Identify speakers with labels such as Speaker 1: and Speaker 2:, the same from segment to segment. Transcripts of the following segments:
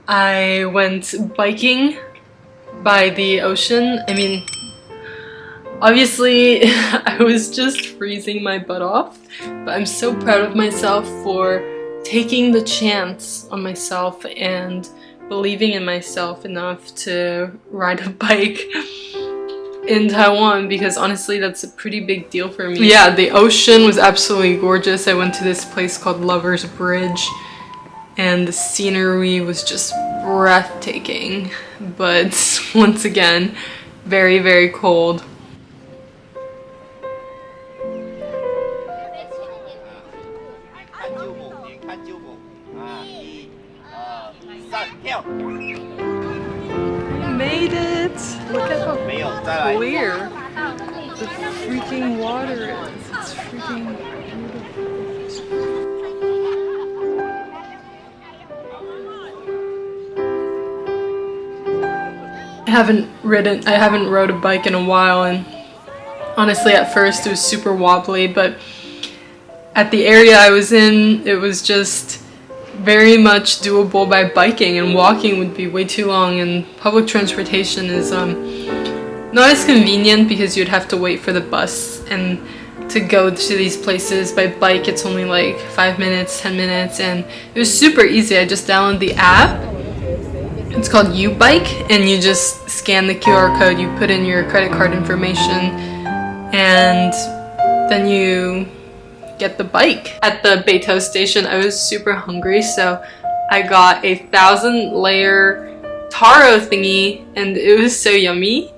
Speaker 1: I went biking by the ocean. I mean, obviously I was just freezing my butt off, but I'm so proud of myself for taking the chance on myself and believing in myself enough to ride a bike in Taiwan, because honestly that's a pretty big deal for me. Yeah, the ocean was absolutely gorgeous. I went to this place called Lover's Bridge and the scenery was just breathtaking, but once again, very, very cold. Made it! Look at how clear the freaking water is. It's freaking beautiful. I haven't rode a bike in a while, and honestly at first it was super wobbly, but at the area I was in, it was just very much doable by biking, and walking would be way too long, and public transportation is not as convenient because you'd have to wait for the bus, and to go to these places by bike it's only like 5 minutes, 10 minutes, and it was super easy. I just downloaded the app. It's called U-Bike, and you just scan the QR code, you put in your credit card information, and then you get the bike. At the Beitou station, I was super hungry, so I got a 1,000-layer taro thingy, and it was so yummy.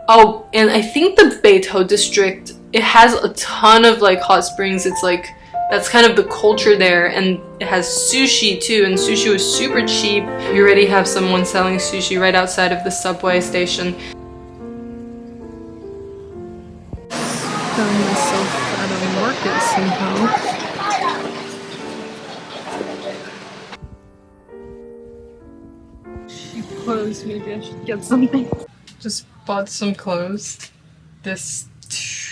Speaker 1: Oh, and I think the Beitou district, it has a ton of like hot springs. It's like, that's kind of the culture there, and it has sushi too, and sushi was super cheap. You already have someone selling sushi right outside of the subway station. Found myself at a market somehow. She closed, maybe I should get something. Just bought some clothes. This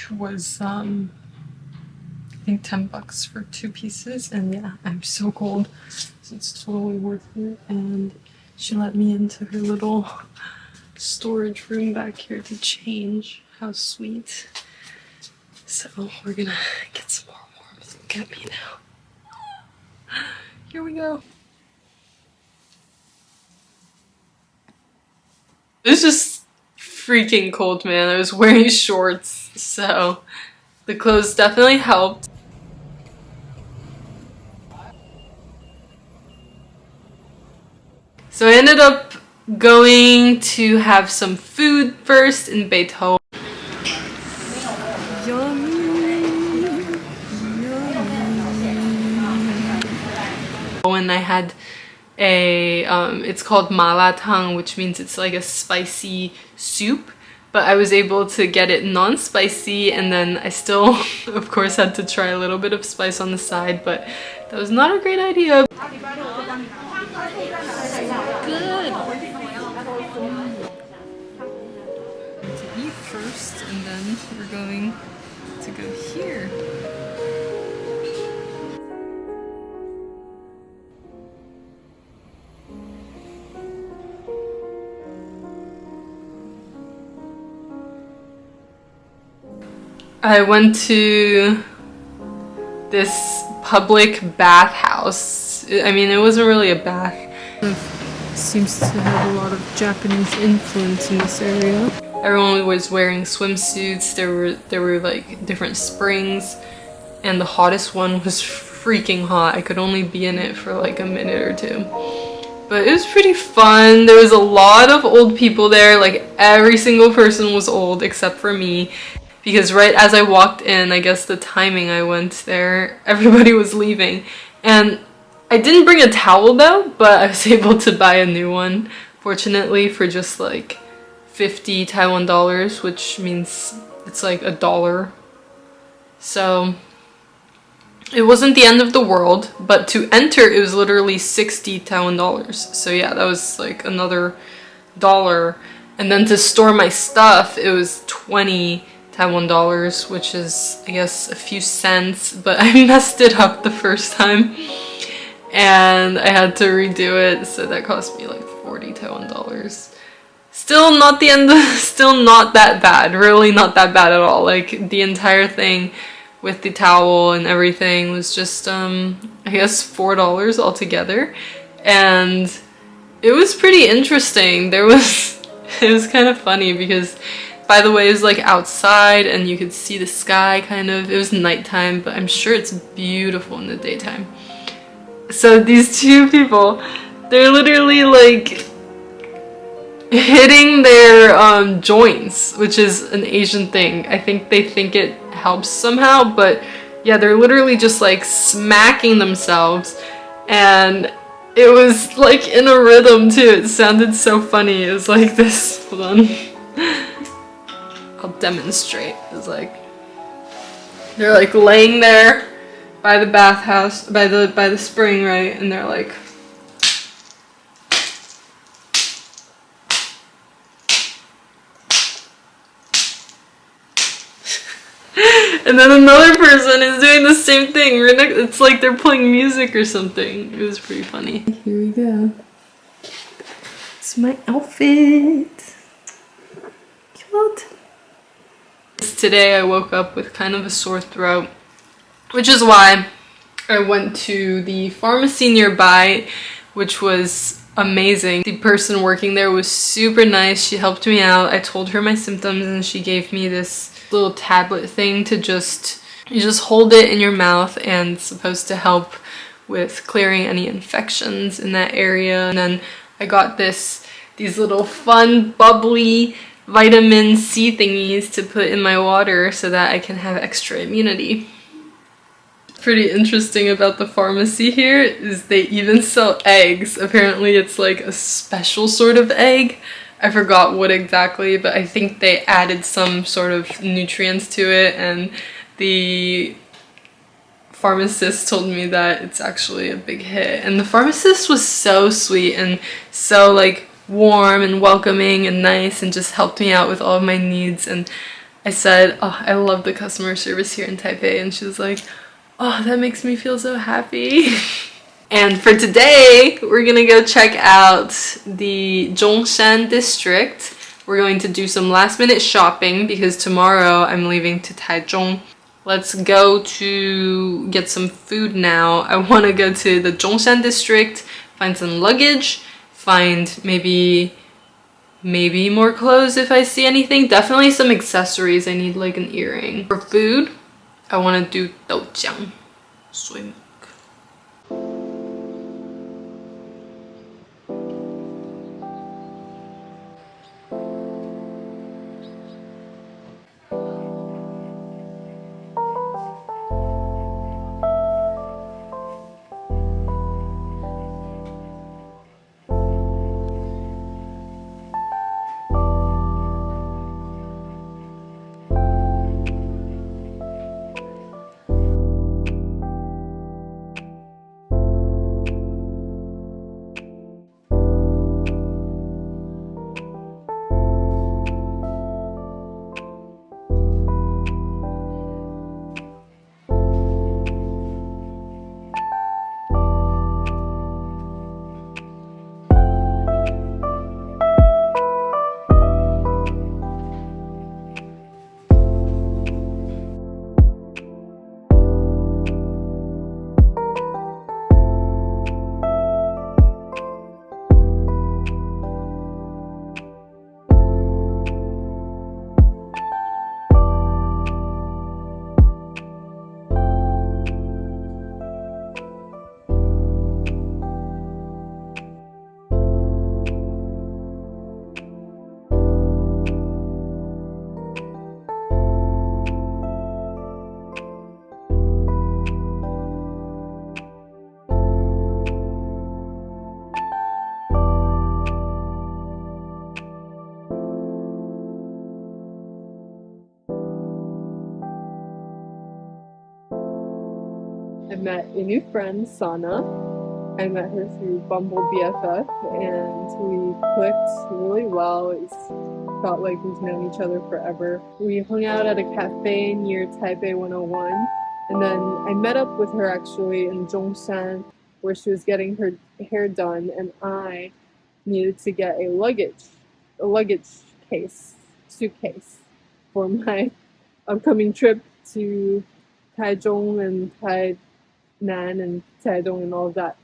Speaker 1: was I think 10 bucks for 2 pieces, and yeah, I'm so cold, so it's totally worth it. And she let me into her little storage room back here to change. How sweet. So we're gonna get some more warmth. Look at me now. Here we go. It's just freaking cold, man. I was wearing shorts, so the clothes definitely helped. So I ended up going to have some food first in Beitou. And I had a it's called malatang, which means it's like a spicy soup, but I was able to get it non-spicy, and then I still of course had to try a little bit of spice on the side, but that was not a great idea. Good. To eat first, and then we're going to go here. I went to this public bathhouse. I mean, it wasn't really a bath. It seems to have a lot of Japanese influence in this area. Everyone was wearing swimsuits. There were like different springs, and the hottest one was freaking hot. I could only be in it for like a minute or two. But it was pretty fun. There was a lot of old people there. Like every single person was old except for me. Because right as I walked in, I guess the timing I went there, everybody was leaving. And I didn't bring a towel though, but I was able to buy a new one, fortunately, for just like 50 Taiwan dollars, which means it's like $1. So it wasn't the end of the world, but to enter it was literally 60 Taiwan dollars. So yeah, that was like another $1. And then to store my stuff, it was 20 Taiwan dollars, which is, I guess, a few cents, but I messed it up the first time. and I had to redo it, so that cost me like 40 Taiwan dollars. Still not the end, still not that bad, really not that bad at all. Like the entire thing with the towel and everything was just I guess $4 altogether, and it was pretty interesting. There was it was kind of funny because, by the way, it was like outside and you could see the sky kind of. It was nighttime, but I'm sure it's beautiful in the daytime. So these two people, they're literally like hitting their joints, which is an Asian thing. I think they think it helps somehow, but yeah, they're literally just like smacking themselves, and it was like in a rhythm too. It sounded so funny. It was like this. Hold on. I'll demonstrate. It's like they're like laying there by the bathhouse, by the spring, right? And they're like and then another person is doing the same thing. It's like they're playing music or something. It was pretty funny. Here we go. It's my outfit. Cute. Today I woke up with kind of a sore throat, which is why I went to the pharmacy nearby, which was amazing. The person working there was super nice. She helped me out. I told her my symptoms and she gave me this little tablet thing to you just hold it in your mouth, and it's supposed to help with clearing any infections in that area. And then I got these little fun bubbly vitamin C thingies to put in my water so that I can have extra immunity. Pretty interesting about the pharmacy here is they even sell eggs. Apparently it's like a special sort of egg. I forgot what exactly, but I think they added some sort of nutrients to it, and the pharmacist told me that it's actually a big hit. And the pharmacist was so sweet and so like warm and welcoming and nice, and just helped me out with all of my needs. And I said, oh, I love the customer service here in Taipei, and she was like, oh, that makes me feel so happy. And for today, we're gonna go check out the Zhongshan district. We're going to do some last minute shopping because tomorrow I'm leaving to Taichung. Let's go to get some food now. I want to go to the Zhongshan district, find some luggage, find maybe more clothes if I see anything. Definitely some accessories. I need like an earring. For food, I want to do doujiang, soy milk. I met a new friend, Sana. I met her through Bumble BFF, and we clicked really well. It felt like we've known each other forever. We hung out at a cafe near Taipei 101, and then I met up with her actually in Zhongshan where she was getting her hair done, and I needed to get a luggage suitcase for my upcoming trip to Taichung and Tainan and Taidong and all of that.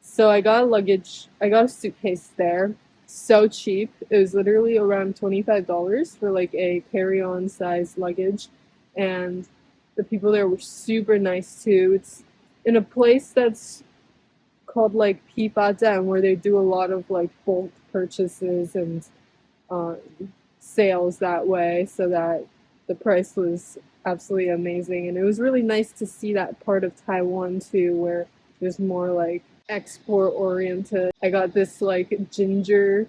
Speaker 1: So I got a suitcase there. So cheap. It was literally around $25 for like a carry-on size luggage. And the people there were super nice too. It's in a place that's called like Pifajian, where they do a lot of like bulk purchases and sales that way, so that the price was absolutely amazing. And it was really nice to see that part of Taiwan too, where there's more like export oriented. I got this like ginger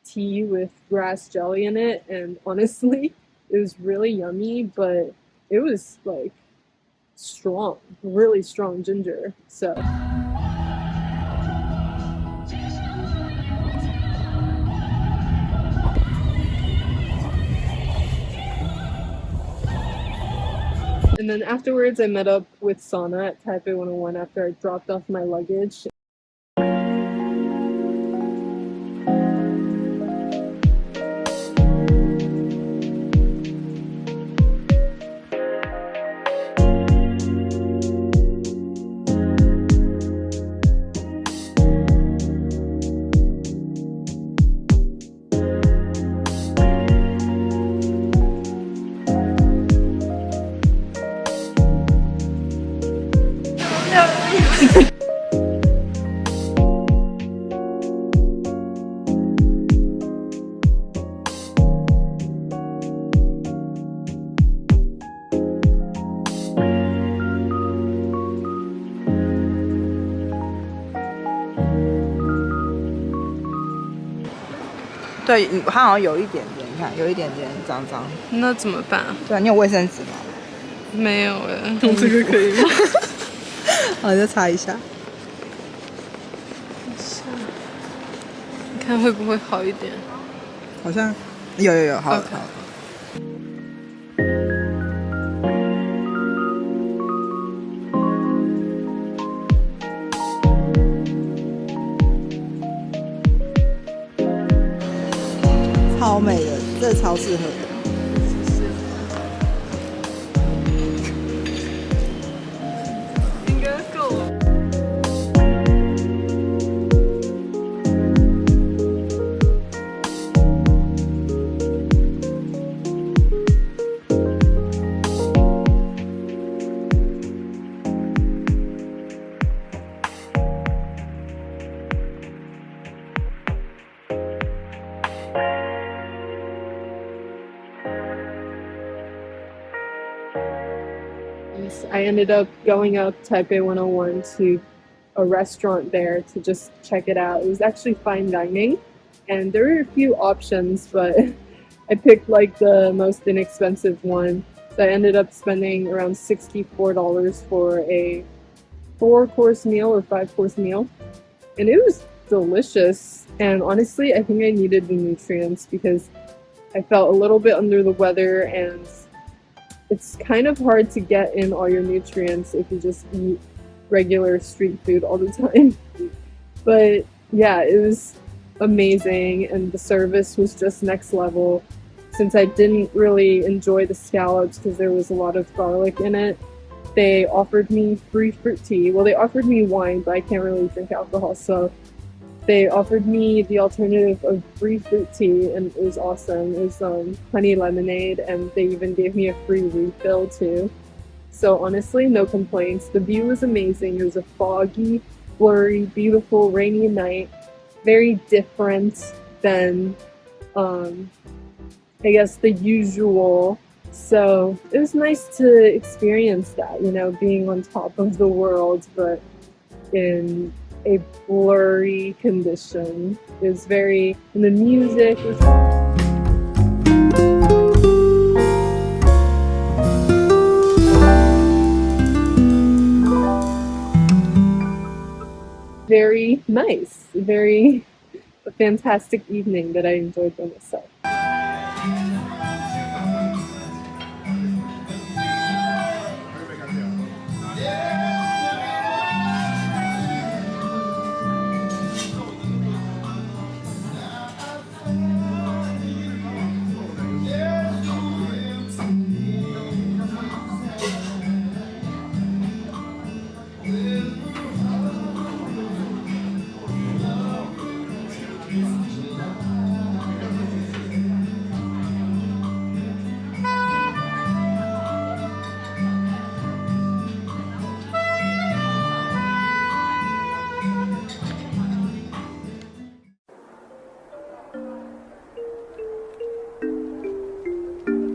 Speaker 1: tea with grass jelly in it, and honestly it was really yummy, but it was like strong, really strong ginger. So and then afterwards I met up with Sana at Taipei 101 after I dropped off my luggage.
Speaker 2: 对，它好像有一点点，你看有一点点脏脏。
Speaker 1: 那怎么办？
Speaker 2: 对啊，你有卫生纸吗？
Speaker 1: 没有哎，用这个可以吗？
Speaker 2: 好，就擦一下。
Speaker 1: 你看会不会好一点？
Speaker 2: 好像有，好了。好了。超美的，这超适合的。
Speaker 1: 应该够了。I ended up going up Taipei 101 to a restaurant there to just check it out. It was actually fine dining, and there were a few options, but I picked like the most inexpensive one. So I ended up spending around $64 for a 4-course meal or 5-course meal, and it was delicious. And honestly, I think I needed the nutrients because I felt a little bit under the weather, and it's kind of hard to get in all your nutrients if you just eat regular street food all the time. But yeah, it was amazing, and the service was just next level. Since I didn't really enjoy the scallops because there was a lot of garlic in it, they offered me free fruit tea. Well, they offered me wine, but I can't really drink alcohol, so they offered me the alternative of free fruit tea, and it was awesome. It was honey lemonade, and they even gave me a free refill too. So honestly, no complaints. The view was amazing. It was a foggy, blurry, beautiful, rainy night. Very different than, I guess, the usual. So it was nice to experience that, you know, being on top of the world, but in a blurry condition. It was very, and the music was very nice, very a fantastic evening that I enjoyed by myself.